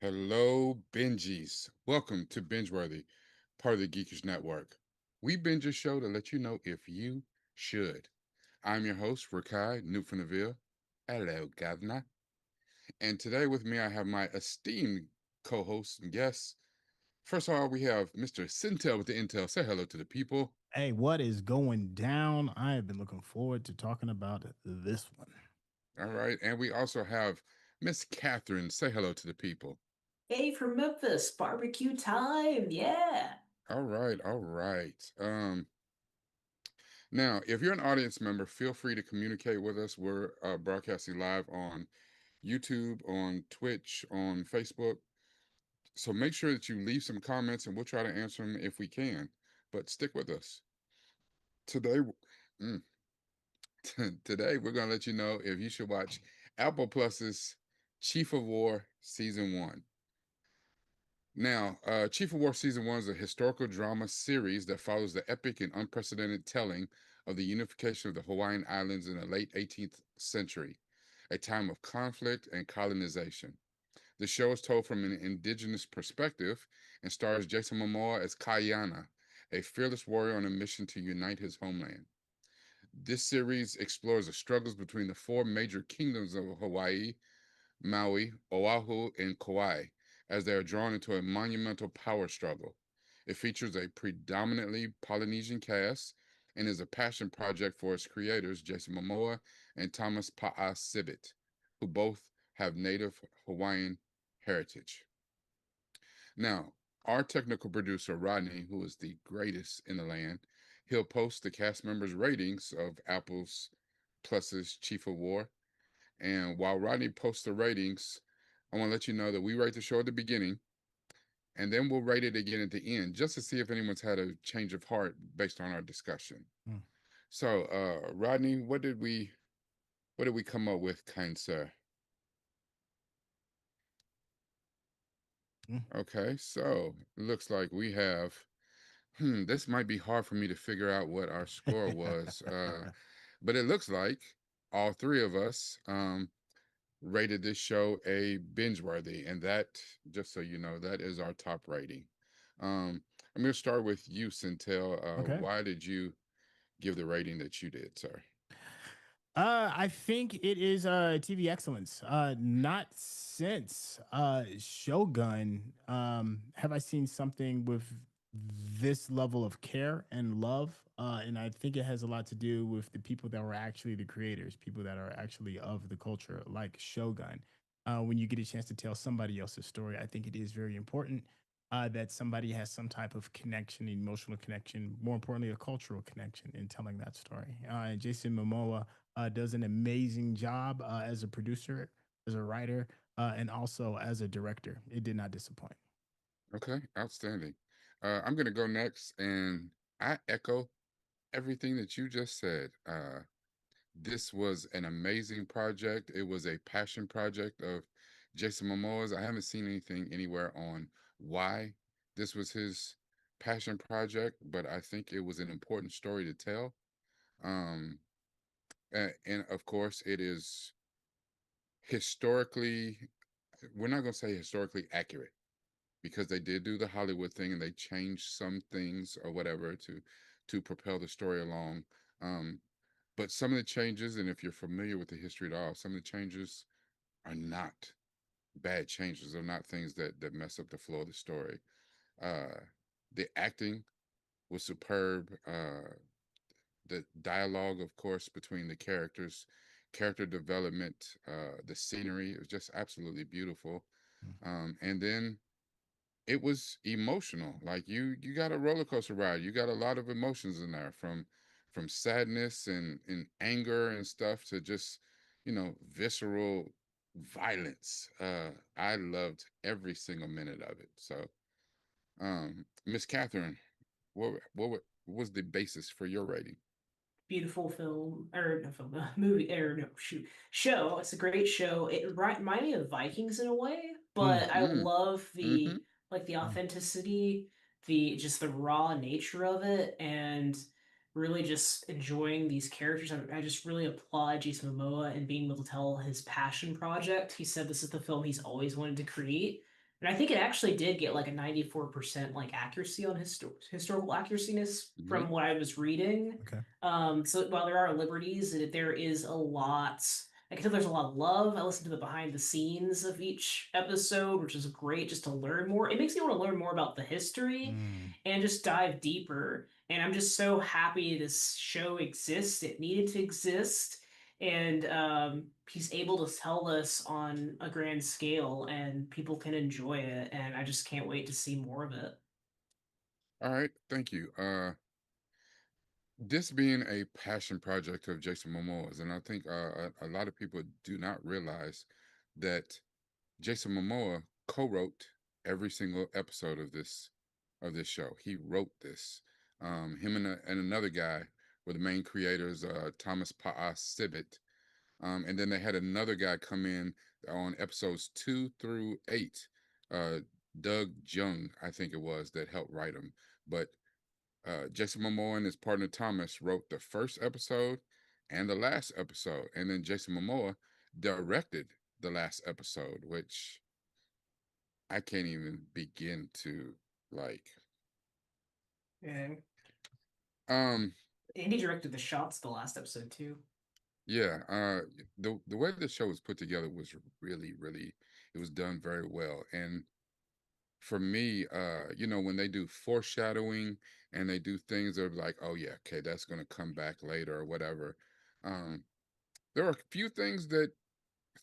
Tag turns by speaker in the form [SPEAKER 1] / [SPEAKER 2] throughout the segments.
[SPEAKER 1] Hello, Benjies. Welcome to BingeWorthy, part of the Geekish Network. We binge a show to let you know if you should. I'm your host, Rakai Newfoundville. Hello, Governor. And today with me, I have my esteemed co-hosts and guests. First of all, we have Mr. Sintel with the Intel. Say hello to the people.
[SPEAKER 2] Hey, what is going down? I have been looking forward to talking about this one.
[SPEAKER 1] All right. And we also have Miss Catherine. Say hello to the people.
[SPEAKER 3] Hey, from Memphis, barbecue time. Yeah.
[SPEAKER 1] All right. All right. Now, if you're an audience member, feel free to communicate with us. We're broadcasting live on YouTube, on Twitch, on Facebook. So make sure that you leave some comments and we'll try to answer them if we can. But stick with us. Today, mm, today we're going to let you know if you should watch Apple Plus's Chief of War Season 1. Now, Chief of War Season 1 is a historical drama series that follows the epic and unprecedented telling of the unification of the Hawaiian Islands in the late 18th century, a time of conflict and colonization. The show is told from an indigenous perspective and stars Jason Momoa as Kaiana, a fearless warrior on a mission to unite his homeland. This series explores the struggles between the four major kingdoms of Hawaii, Maui, Oahu, and Kauai as they are drawn into a monumental power struggle. It features a predominantly Polynesian cast and is a passion project for its creators, Jason Momoa and Thomas Pa'a Sibit, who both have native Hawaiian heritage. Now, our technical producer, Rodney, who is the greatest in the land, he'll post the cast members' ratings of Apple's Plus's Chief of War. And while Rodney posts the ratings, I want to let you know that we rate the show at the beginning, and then we'll rate it again at the end, just to see if anyone's had a change of heart based on our discussion.
[SPEAKER 2] Mm.
[SPEAKER 1] So, Rodney, what did we come up with, kind sir?
[SPEAKER 2] Mm.
[SPEAKER 1] Okay, so it looks like we have. This might be hard for me to figure out what our score was, but it looks like all three of us rated this show a binge worthy, and that, just so you know, that is our top rating. I'm going to start with you, Centel.
[SPEAKER 2] Okay.
[SPEAKER 1] Why did you give the rating that you did, sir?
[SPEAKER 2] I think it is TV excellence. Not since Shogun have I seen something with this level of care and love. And I think it has a lot to do with the people that were actually the creators, people that are actually of the culture, like Shogun. When you get a chance to tell somebody else's story, I think it is very important that somebody has some type of connection, emotional connection, more importantly, a cultural connection in telling that story. And Jason Momoa does an amazing job as a producer, as a writer, and also as a director. It did not disappoint.
[SPEAKER 1] Okay, outstanding. I'm going to go next, and I echo everything that you just said. This was an amazing project. It was a passion project of Jason Momoa's. I haven't seen anything anywhere on why this was his passion project, but I think it was an important story to tell. Um, and of course, it is historically, we're not going to say historically accurate because they did do the Hollywood thing and they changed some things or whatever to propel the story along. Um, but some of the changes, and if you're familiar with the history at all, some of the changes are not bad changes. They're not things that mess up the flow of the story. Uh, the acting was superb. The dialogue, of course, between the characters, character development, the scenery, it was just absolutely beautiful. And then it was emotional. Like you got a roller coaster ride. You got a lot of emotions in there from sadness and anger and stuff to just, visceral violence. I loved every single minute of it. So, Miss Catherine, what was the basis for your rating?
[SPEAKER 3] Beautiful film, or no film, movie, or no, shoot, show. It's a great show. It reminded me of Vikings in a way,
[SPEAKER 2] Mm.
[SPEAKER 3] but I
[SPEAKER 1] Mm,
[SPEAKER 3] love
[SPEAKER 1] mm-hmm.
[SPEAKER 3] the
[SPEAKER 2] Mm.
[SPEAKER 3] authenticity, the raw nature of it, and really just enjoying these characters. I just really applaud Jason Momoa and being able to tell his passion project. He said this is the film he's always wanted to create, And I think it actually did get like a 94% like accuracy on historical accuraciness
[SPEAKER 1] Hmm.
[SPEAKER 3] from what I was reading.
[SPEAKER 2] Okay.
[SPEAKER 3] So while there are liberties, there is a lot. I can tell there's a lot of love. I listened to the behind the scenes of each episode, which is great just to learn more. It makes me want to learn more about the history
[SPEAKER 2] Mm.
[SPEAKER 3] and just dive deeper. And I'm just so happy this show exists. It needed to exist, and he's able to tell this on a grand scale and people can enjoy it, and I just can't wait to see more of it.
[SPEAKER 1] All right, thank you. This being a passion project of Jason Momoa's, and I think a lot of people do not realize that Jason Momoa co-wrote every single episode of this show. He wrote this. Him and another guy were the main creators, Thomas Pa'a Sibbett. And then they had another guy come in on episodes 2 through 8, uh, Doug Jung, I think it was, that helped write them. But Jason Momoa and his partner Thomas wrote the first episode and the last episode, and then Jason Momoa directed the last episode, which I can't even begin to like.
[SPEAKER 3] And
[SPEAKER 1] Um,
[SPEAKER 3] Andy directed the shots the last episode too.
[SPEAKER 1] yeah, the way the show was put together was really it was done very well. And for me, when they do foreshadowing and they do things that are like, oh yeah, okay, that's gonna come back later or whatever. Um, there were a few things that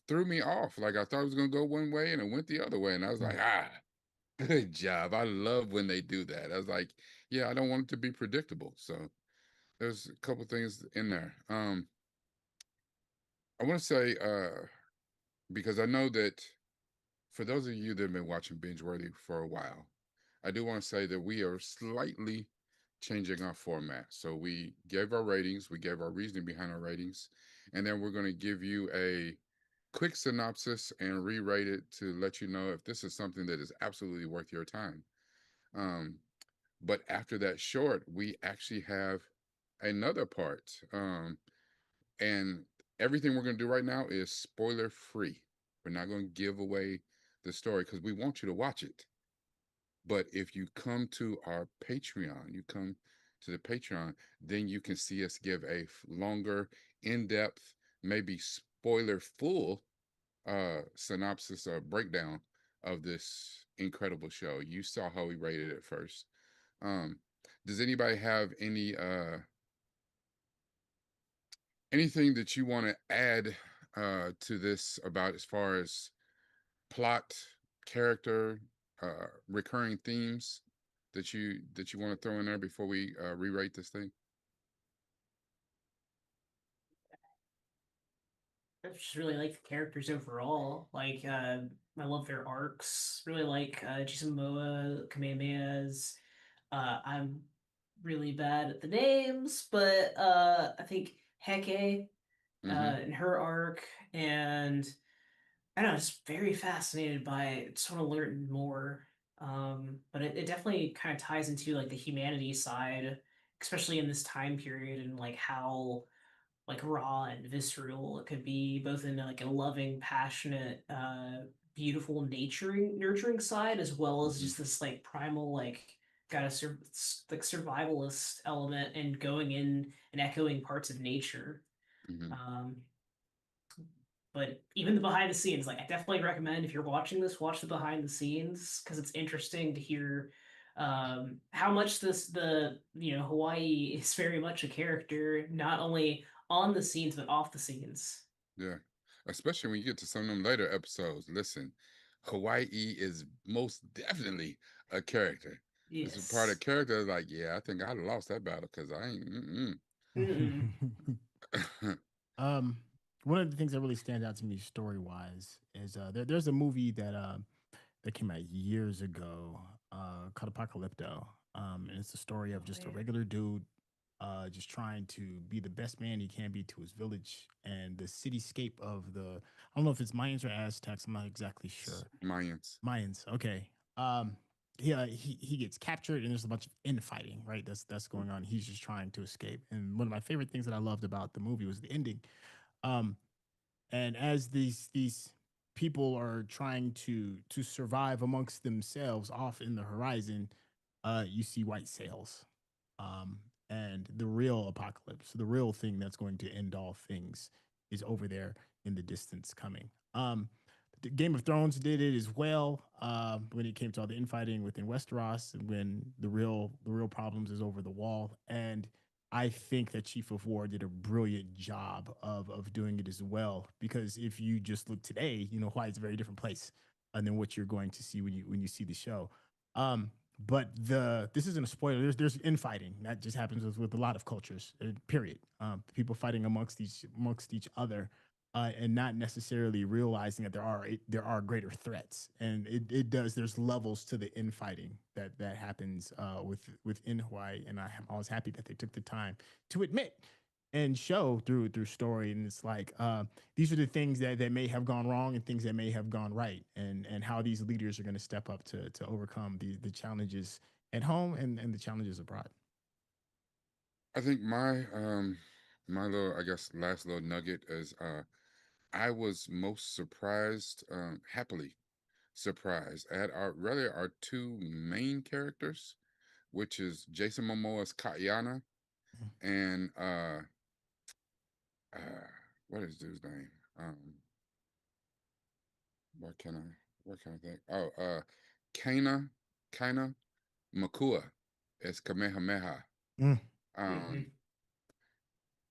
[SPEAKER 1] threw me off. Like I thought it was gonna go one way and it went the other way, and I was
[SPEAKER 2] Mm.
[SPEAKER 1] like, ah, good job. I love when they do that. I was like, yeah, I don't want it to be predictable. So there's a couple things in there. I want to say, because I know that for those of you that have been watching BingeWorthy for a while, I do want to say that we are slightly changing our format. So we gave our ratings, we gave our reasoning behind our ratings, and then we're going to give you a quick synopsis and re-rate it to let you know if this is something that is absolutely worth your time. Um, but after that short, we actually have another part. And everything we're going to do right now is spoiler free. We're not going to give away the story because we want you to watch it. But if you come to our Patreon, you come to the Patreon, then you can see us give a longer, in depth, maybe spoiler full synopsis or breakdown of this incredible show. You saw how we rated it first. Um, does anybody have anything that you want to add to this about as far as plot, character, recurring themes that you want to throw in there before we rewrite this thing?
[SPEAKER 3] I just really like the characters overall. Like, I love their arcs. Really like Jason Momoa, Kamehameha's. I'm really bad at the names, but I think Heke
[SPEAKER 1] Mm-hmm.
[SPEAKER 3] and her arc, and I don't know, just very fascinated by it. Just want to learn more. But it definitely kind of ties into like the humanity side, especially in this time period, and like how like raw and visceral it could be, both in like a loving, passionate, beautiful, nurturing side, as well as
[SPEAKER 1] Mm-hmm.
[SPEAKER 3] just this like primal, like got a like survivalist element and going in and echoing parts of nature.
[SPEAKER 1] Mm-hmm.
[SPEAKER 3] Um, but even the behind the scenes, like I definitely recommend if you're watching this, watch the behind the scenes because it's interesting to hear how much the Hawaii is very much a character, not only on the scenes but off the scenes.
[SPEAKER 1] Yeah. Especially when you get to some of them later episodes. Listen, Hawaii is most definitely a character. It's a part of
[SPEAKER 3] Yes.
[SPEAKER 1] character like, yeah, I think I lost that battle because I ain't. Mm-mm.
[SPEAKER 3] Mm-mm.
[SPEAKER 2] um, One of the things that really stands out to me story wise is there's a movie that came out years ago called Apocalypto. And it's the story of
[SPEAKER 3] Oh
[SPEAKER 2] just a
[SPEAKER 3] yeah.
[SPEAKER 2] regular dude just trying to be the best man he can be to his village and the cityscape of I don't know if it's Mayans or Aztecs. I'm not exactly sure.
[SPEAKER 1] Mayans.
[SPEAKER 2] Mayans. Okay. Um, he gets captured and there's a bunch of infighting, right? That's going on. He's just trying to escape. And one of my favorite things that I loved about the movie was the ending. Um, and as these people are trying to survive amongst themselves off in the horizon, you see white sails. And the real apocalypse, the real thing that's going to end all things, is over there in the distance coming. The Game of Thrones did it as well, when it came to all the infighting within Westeros, and when the real problems is over the wall. And I think that Chief of War did a brilliant job of doing it as well. Because if you just look today, Hawaii is a very different place than what you're going to see when you see the show. Um, but this isn't a spoiler. There's infighting that just happens with a lot of cultures. Period. People fighting amongst each other, and not necessarily realizing that there are greater threats. And it does. There's levels to the infighting that happens within Hawaii, and I'm always happy that they took the time to admit and show through story. And it's like, these are the things that may have gone wrong and things that may have gone right, and how these leaders are going to step up to overcome the challenges at home and the challenges abroad.
[SPEAKER 1] I think my little, I guess, last little nugget is I was most surprised, happily surprised at our two main characters, which is Jason Momoa's Katyana and uh what is dude's name? What can I what can I think? Oh, Kana Kana Makua as Kamehameha.
[SPEAKER 2] Mm.
[SPEAKER 1] Um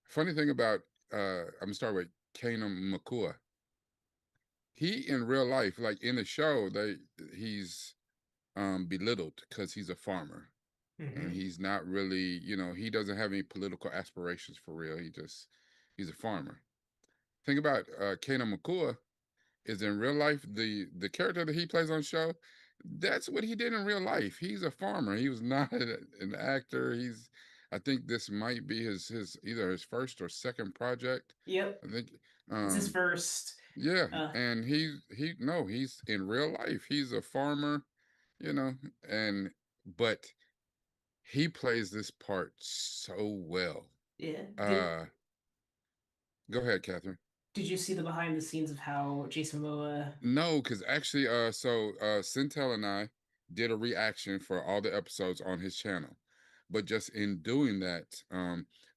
[SPEAKER 1] Funny thing about I'm gonna start with Kana Makua. He in real life, like in the show, he's belittled because he's a farmer and
[SPEAKER 3] Mm-hmm.
[SPEAKER 1] he's not really, he doesn't have any political aspirations for real. He's a farmer. Think about Kana Makua is in real life the character that he plays on show. That's what he did in real life. He's a farmer. He was not an actor. I think this might be his either his first or second project.
[SPEAKER 3] Yep.
[SPEAKER 1] I think
[SPEAKER 3] It's his
[SPEAKER 1] um
[SPEAKER 3] first.
[SPEAKER 1] yeah,
[SPEAKER 3] Uh,
[SPEAKER 1] and he's in real life. He's a farmer, you know, and but he plays this part so well.
[SPEAKER 3] yeah.
[SPEAKER 1] Uh Go ahead, Catherine.
[SPEAKER 3] Did you see the behind the scenes of how Jason Momoa?
[SPEAKER 1] No, because actually, Centel and I did a reaction for all the episodes on his channel, but just in doing that,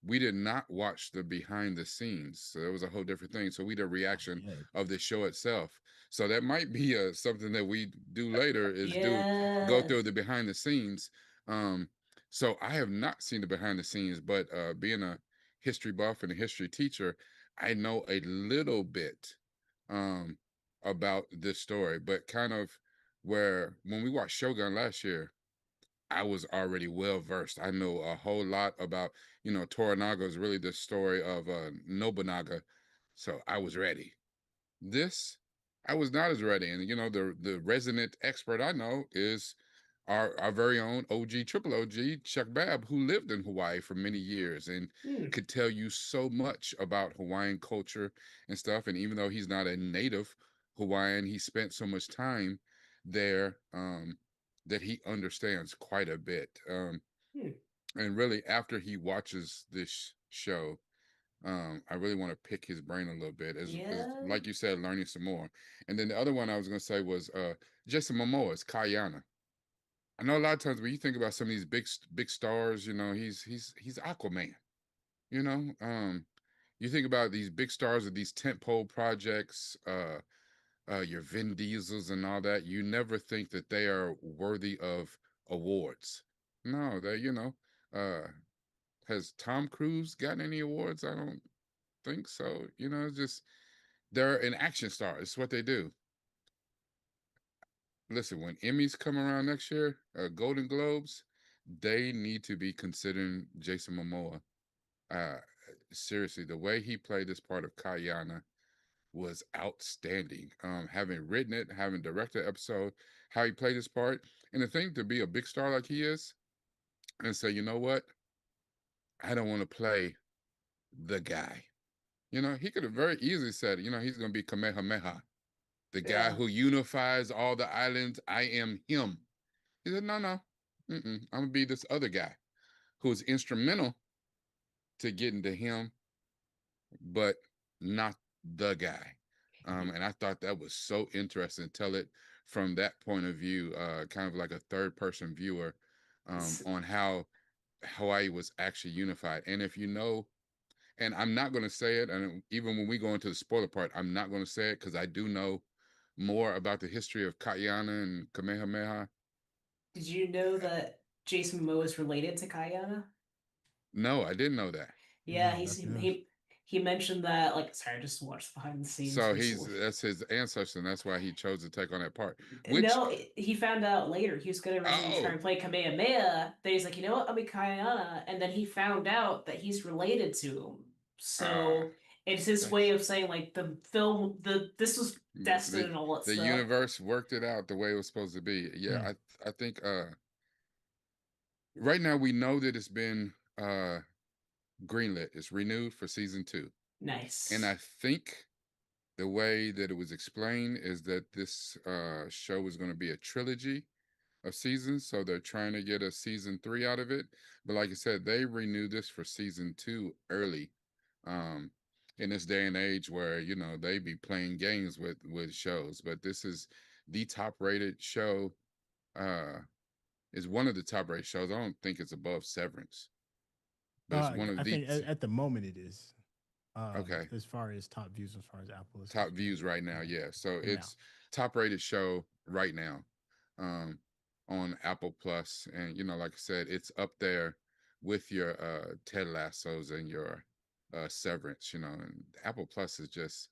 [SPEAKER 1] we did not watch the behind the scenes. So it was a whole different thing. So we did a
[SPEAKER 2] Oh,
[SPEAKER 1] reaction
[SPEAKER 2] yeah.
[SPEAKER 1] of the show itself. So that might be something that we do later is go
[SPEAKER 3] Yeah.
[SPEAKER 1] through the behind the scenes. Um, so I have not seen the behind the scenes, but being a history buff and a history teacher, I know a little bit. Um, about this story, but kind of where when we watched Shogun last year, I was already well versed. I know a whole lot about, Toranaga is really the story of Nobunaga. So I was ready. This, I was not as ready. And the resident expert I know is our very own OG triple OG Chuck Babb, who lived in Hawaii for many years and
[SPEAKER 3] Hmm.
[SPEAKER 1] could tell you so much about Hawaiian culture and stuff. And even though he's not a native Hawaiian, he spent so much time there, that he understands quite a bit.
[SPEAKER 3] Hmm.
[SPEAKER 1] And really, after he watches this show, I really want to pick his brain a little bit, as
[SPEAKER 3] Yeah.
[SPEAKER 1] like you said, learning some more. And then the other one I was going to say was Jason Momoa's Kayana. I know a lot of times when you think about some of these big stars, he's Aquaman. You know, you think about these big stars of these tentpole projects, your Vin Diesels and all that. You never think that they are worthy of awards. No, uh, has Tom Cruise gotten any awards? I don't think so. It's just they're an action star. It's what they do. Listen, when Emmys come around next year, Golden Globes, they need to be considering Jason Momoa. Uh, Seriously, the way he played this part of Kayana was outstanding. Having written it, having directed the episode, how he played this part, and the thing to be a big star like he is, and say, you know what, I don't want to play the guy. He could have very easily said, he's going to be Kamehameha, the guy
[SPEAKER 3] Yeah.
[SPEAKER 1] who unifies all the islands. I am him. He said, no, no, I'm going to be this other guy who's instrumental to getting to him, but not the guy. And I thought that was so interesting. Tell it from that point of view, kind of like a third person viewer, on how Hawaii was actually unified. And if you know, and I'm not going to say it, and even when we go into the spoiler part, I'm not going to say it because I do know more about the history of Katyana and Kamehameha.
[SPEAKER 3] Did you know that Jason Momoa is related to Kayana?
[SPEAKER 1] No, I didn't know that.
[SPEAKER 3] Yeah,
[SPEAKER 2] No,
[SPEAKER 3] he's
[SPEAKER 2] that's news.
[SPEAKER 3] he mentioned that. Like, sorry, I just watched behind the scenes
[SPEAKER 1] So he's
[SPEAKER 3] recently.
[SPEAKER 1] that's his ancestor, and that's why he chose to take on that part. Which,
[SPEAKER 3] No, he found out later. He was gonna originally try
[SPEAKER 1] oh,
[SPEAKER 3] and play Kamehameha. Then he's like, you know what? I'll be Kayana. And then he found out that he's related to him.
[SPEAKER 1] uh,
[SPEAKER 3] So it's his way
[SPEAKER 1] that's
[SPEAKER 3] of saying like the film, the this was destined
[SPEAKER 1] the
[SPEAKER 3] and all that
[SPEAKER 1] the
[SPEAKER 3] stuff.
[SPEAKER 1] universe worked it out the way it was supposed to be. Yeah,
[SPEAKER 2] Hmm.
[SPEAKER 1] I think right now we know that it's been greenlit. It's renewed for season 2, and
[SPEAKER 3] Nice.
[SPEAKER 1] I think the way that it was explained is that this show is going to be a trilogy of seasons, so they're trying to get a season 3 out of it. But like I said, they renewed this for season 2 early, um, in this day and age where they be playing games with shows. But this is the top rated show. Uh, is one of the top rated shows. I don't think it's above Severance, but it's one
[SPEAKER 2] I
[SPEAKER 1] of the
[SPEAKER 2] think at the moment it is.
[SPEAKER 1] okay,
[SPEAKER 2] As far as top views, as far as Apple is
[SPEAKER 1] top
[SPEAKER 2] concerned.
[SPEAKER 1] views right now.
[SPEAKER 2] Yeah,
[SPEAKER 1] Yeah, so
[SPEAKER 2] right now.
[SPEAKER 1] it's top rated show right now, um, on Apple Plus, and like I said, it's up there with your Ted Lassos and your Severance. And Apple Plus is just,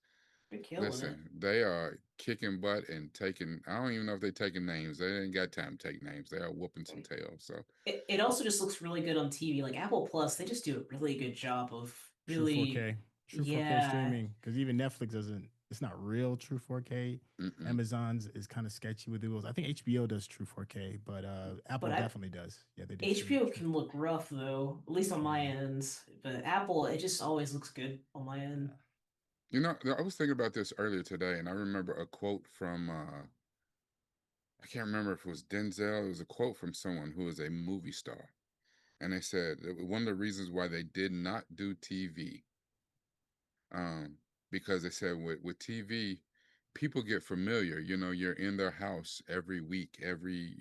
[SPEAKER 3] They're killing it.
[SPEAKER 1] listen, they are kicking butt and taking. I don't even know if they're taking names. They ain't got time to take names. They are whooping some tails. So
[SPEAKER 3] It also just looks really good on TV. Like Apple Plus, they just do a really good job of
[SPEAKER 2] True
[SPEAKER 3] really,
[SPEAKER 2] 4K, true 4K
[SPEAKER 3] yeah.
[SPEAKER 2] streaming. Because even Netflix doesn't. It's not real true 4K.
[SPEAKER 1] mm-mm.
[SPEAKER 2] Amazon's is kind of sketchy with Google's. I think HBO does true 4K, but
[SPEAKER 3] But
[SPEAKER 2] Apple definitely does. Yeah, they do
[SPEAKER 3] HBO
[SPEAKER 2] true.
[SPEAKER 3] can look rough though, at least on my
[SPEAKER 2] Yeah,
[SPEAKER 3] end. But Apple, it just always looks good on my end.
[SPEAKER 2] yeah.
[SPEAKER 1] I was thinking about this earlier today, and I remember a quote from I can't remember if it was Denzel. It was a quote from someone who is a movie star, and they said that one of the reasons why they did not do TV, um, because they said with TV, people get familiar. You're in their house every week, every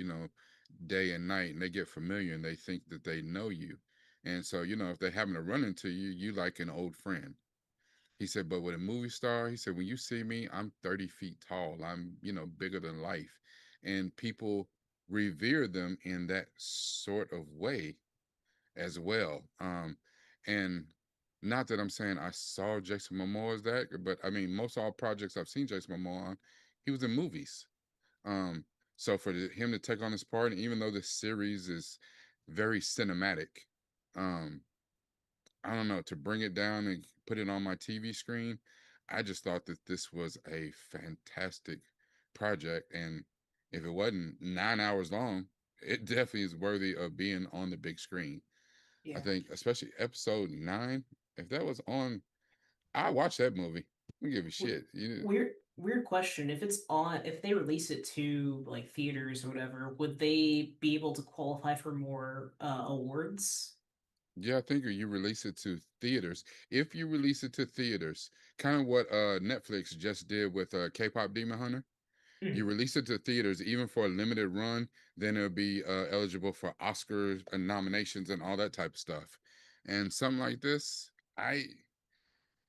[SPEAKER 1] day and night, and they get familiar, and they think that they know you, and so if they happen to run into you, you like an old friend. He said, but with a movie star, he said, when you see me, I'm 30 feet tall. I'm, bigger than life. And people revere them in that sort of way as well. And not that I'm saying I saw Jason Momoa as that, but I mean, most all projects I've seen Jason Momoa on, he was in movies. Um, so for him to take on this part, and even though this series is very cinematic, um, I don't know, to bring it down and put it on my TV screen, I just thought that this was a fantastic project. And if it wasn't 9 hours long, it definitely is worthy of being on the big screen. I
[SPEAKER 3] Yeah.
[SPEAKER 1] think, especially episode 9, if that was on, I watched that movie. I don't give a
[SPEAKER 3] W-
[SPEAKER 1] shit. You
[SPEAKER 3] weird question. If it's on, if they release it to like theaters or whatever, would they be able to qualify for more awards?
[SPEAKER 1] Yeah, I think you release it to theaters. If you release it to theaters, kind of what Netflix just did with K-pop Demon Hunter. You
[SPEAKER 3] Mhm.
[SPEAKER 1] release it to theaters even for a limited run, then it'll be eligible for Oscars and nominations and all that type of stuff. And something like this, I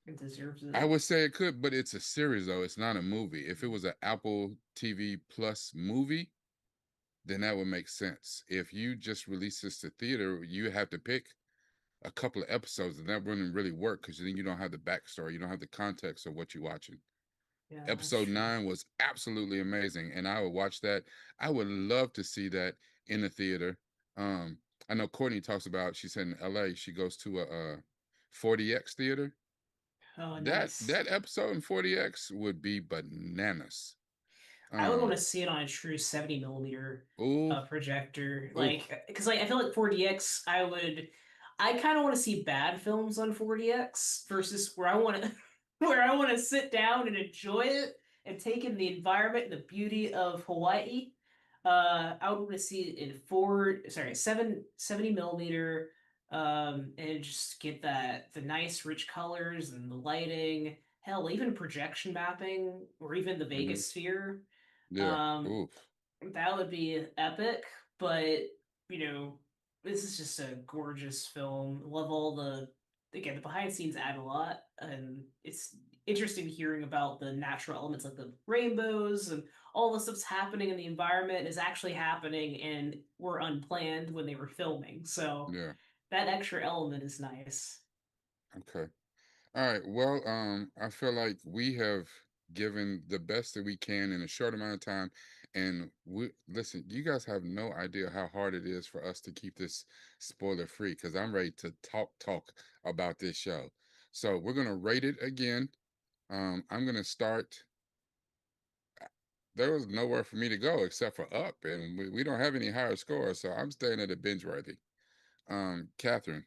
[SPEAKER 3] It deserves
[SPEAKER 1] I
[SPEAKER 3] it.
[SPEAKER 1] would say it could, but it's a series though. It's not a movie. If it was an Apple TV Plus movie, then that would make sense. If you just release this to theater, you have to pick a couple of episodes, and that wouldn't really work because then you don't have the backstory, you don't have the context of what you're watching.
[SPEAKER 3] Yeah, that's
[SPEAKER 1] Episode
[SPEAKER 3] true.
[SPEAKER 1] 9 was absolutely amazing, and I would watch that. I would love to see that in the theater. Um, I know Courtney talks about. She said in LA she goes to a 40X theater.
[SPEAKER 3] Oh, nice.
[SPEAKER 1] That episode in 40X would be bananas.
[SPEAKER 3] I would want
[SPEAKER 1] Um,
[SPEAKER 3] to see it on a true 70 millimeter
[SPEAKER 1] ooh,
[SPEAKER 3] projector.
[SPEAKER 1] ooh,
[SPEAKER 3] Like, because like I feel like 4DX, I kind of want to see bad films on 4DX versus where I want to, where I want to sit down and enjoy it and take in the environment and the beauty of Hawaii. I would want to see it in seventy millimeter, and just get the nice rich colors and the lighting, hell, even projection mapping or even the
[SPEAKER 1] Hmm.
[SPEAKER 3] Vegas sphere.
[SPEAKER 1] Yeah.
[SPEAKER 3] Um,
[SPEAKER 1] Oof.
[SPEAKER 3] that would be epic, but you know, this is just a gorgeous film. Love all the again, the behind the scenes add a lot, and it's interesting hearing about the natural elements like the rainbows and all the stuff's happening in the environment is actually happening and were unplanned when they were filming. So
[SPEAKER 1] Yeah.
[SPEAKER 3] that extra element is nice.
[SPEAKER 1] Okay. All right. Well, I feel like we have given the best that we can in a short amount of time. And we listen, you guys have no idea how hard it is for us to keep this spoiler free because I'm ready to talk about this show. So we're gonna rate it again. I'm gonna start. There was nowhere for me to go except for up, and we don't have any higher scores, so I'm staying at a binge worthy. Catherine.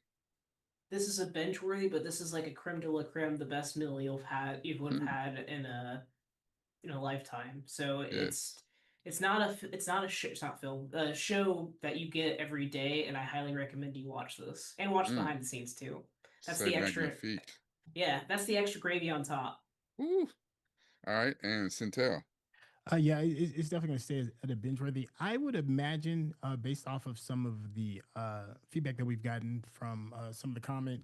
[SPEAKER 3] This is a bench worthy, but this is like a creme de la creme, the best meal you would have
[SPEAKER 1] Hmm,
[SPEAKER 3] had in a lifetime. So
[SPEAKER 1] yes.
[SPEAKER 3] it's not film a show that you get every day, and I highly recommend you watch this and watch
[SPEAKER 1] Mm,
[SPEAKER 3] behind the scenes too. That's
[SPEAKER 1] c'est
[SPEAKER 3] the extra,
[SPEAKER 1] magnifique.
[SPEAKER 3] yeah, that's the extra gravy on top.
[SPEAKER 1] Woo. All right, and Centel.
[SPEAKER 2] Yeah, it's definitely going to stay at a binge worthy. I would imagine, based off of some of the feedback that we've gotten from some of the comment,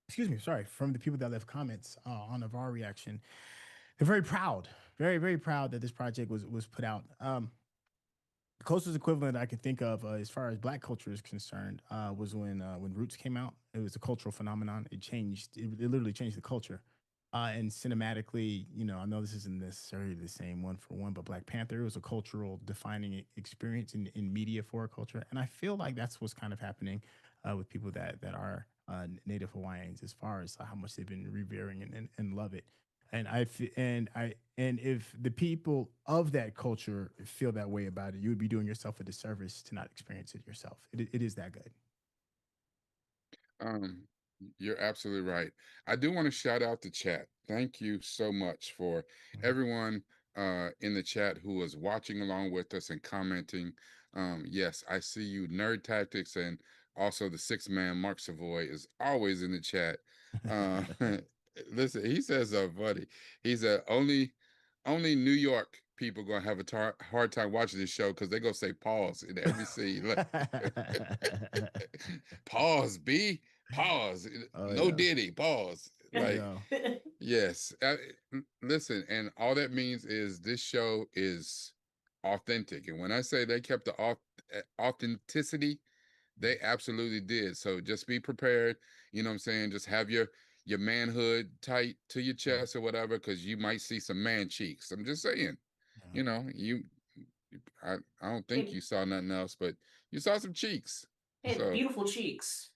[SPEAKER 2] excuse me, sorry, from the people that left comments on of our reaction, they're very proud, very proud that this project was put out. The closest equivalent I can think of, as far as Black culture is concerned, was when Roots came out. It was a cultural phenomenon. It changed. It literally changed the culture. And cinematically, I know this isn't necessarily the same one for one, but Black Panther was a cultural defining experience in media for a culture, and I feel like that's what's kind of happening with people that are Native Hawaiians, as far as how much they've been revering and love it. And if the people of that culture feel that way about it, you would be doing yourself a disservice to not experience it yourself. It is that good.
[SPEAKER 1] Um, you're absolutely right. I do want to shout out the chat. Thank you so much for
[SPEAKER 2] Mhm.
[SPEAKER 1] everyone in the chat who was watching along with us and commenting. Yes, I see you, Nerd Tactics, and also the sixth man, Mark Savoy, is always in the chat. Uh, listen, he says, buddy, he said only New York people gonna have a hard time watching this show because they gonna say pause in every scene. Pause, B. Pause.
[SPEAKER 2] Oh
[SPEAKER 1] No
[SPEAKER 2] yeah.
[SPEAKER 1] Diddy. Pause.
[SPEAKER 2] Oh
[SPEAKER 1] Like,
[SPEAKER 2] yeah.
[SPEAKER 1] yes. Listen, and all that means is this show is authentic. And when I say they kept the authenticity, they absolutely did. So just be prepared. You know what I'm saying? Just have your manhood tight to your
[SPEAKER 2] Mhm.
[SPEAKER 1] chest or whatever, because you might see some man cheeks. I'm just saying.
[SPEAKER 2] Yeah.
[SPEAKER 1] You know, I don't think
[SPEAKER 3] Hey,
[SPEAKER 1] you saw nothing else, but you saw some cheeks.
[SPEAKER 3] hey,
[SPEAKER 1] So
[SPEAKER 3] beautiful cheeks.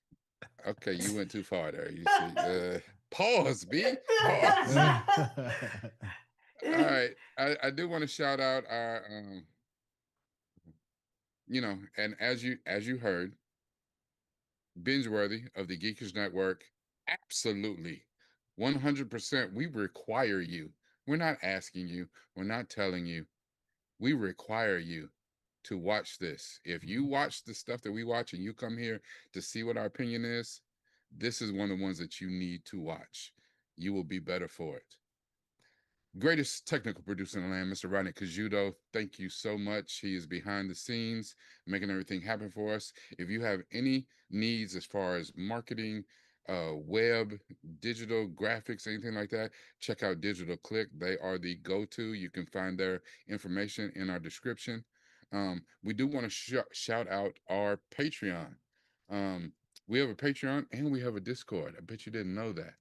[SPEAKER 1] okay, you went too far there. You see, pause, B, pause. All right, I do want to shout out our, and as you heard, Bingeworthy of the Geekers Network, absolutely, 100%. We require you. We're not asking you. We're not telling you. We require you to watch this. If you
[SPEAKER 2] Mhm.
[SPEAKER 1] watch the stuff that we watch and you come here to see what our opinion is, this is one of the ones that you need to watch. You will be better for it. Greatest technical producer in the land, Mr. Rodney Kajudo. Thank you so much. He is behind the scenes, making everything happen for us. If you have any needs as far as marketing, web, digital graphics, anything like that, check out Digital Click. They are the go-to. You can find their information in our description. We do want to shout out our Patreon. Um, we have a Patreon and we have a Discord. I bet you didn't know that,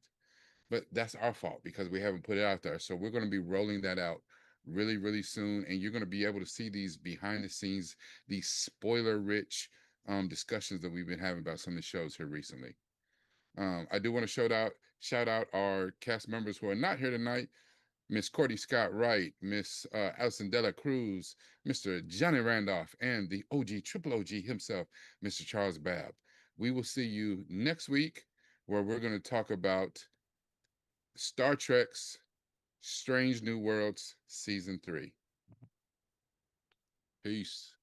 [SPEAKER 1] but that's our fault because we haven't put it out there. So we're going to be rolling that out really, really soon, and you're going to be able to see these behind the scenes, these spoiler rich discussions that we've been having about some of the shows here recently. I do want to shout out our cast members who are not here tonight. Miss Courtney Scott Wright, Miss Alison Dela Cruz, Mr. Johnny Randolph, and the OG, triple OG himself, Mr. Charles Babb. We will see you next week where we're going to talk about Star Trek's Strange New Worlds Season 3. Peace.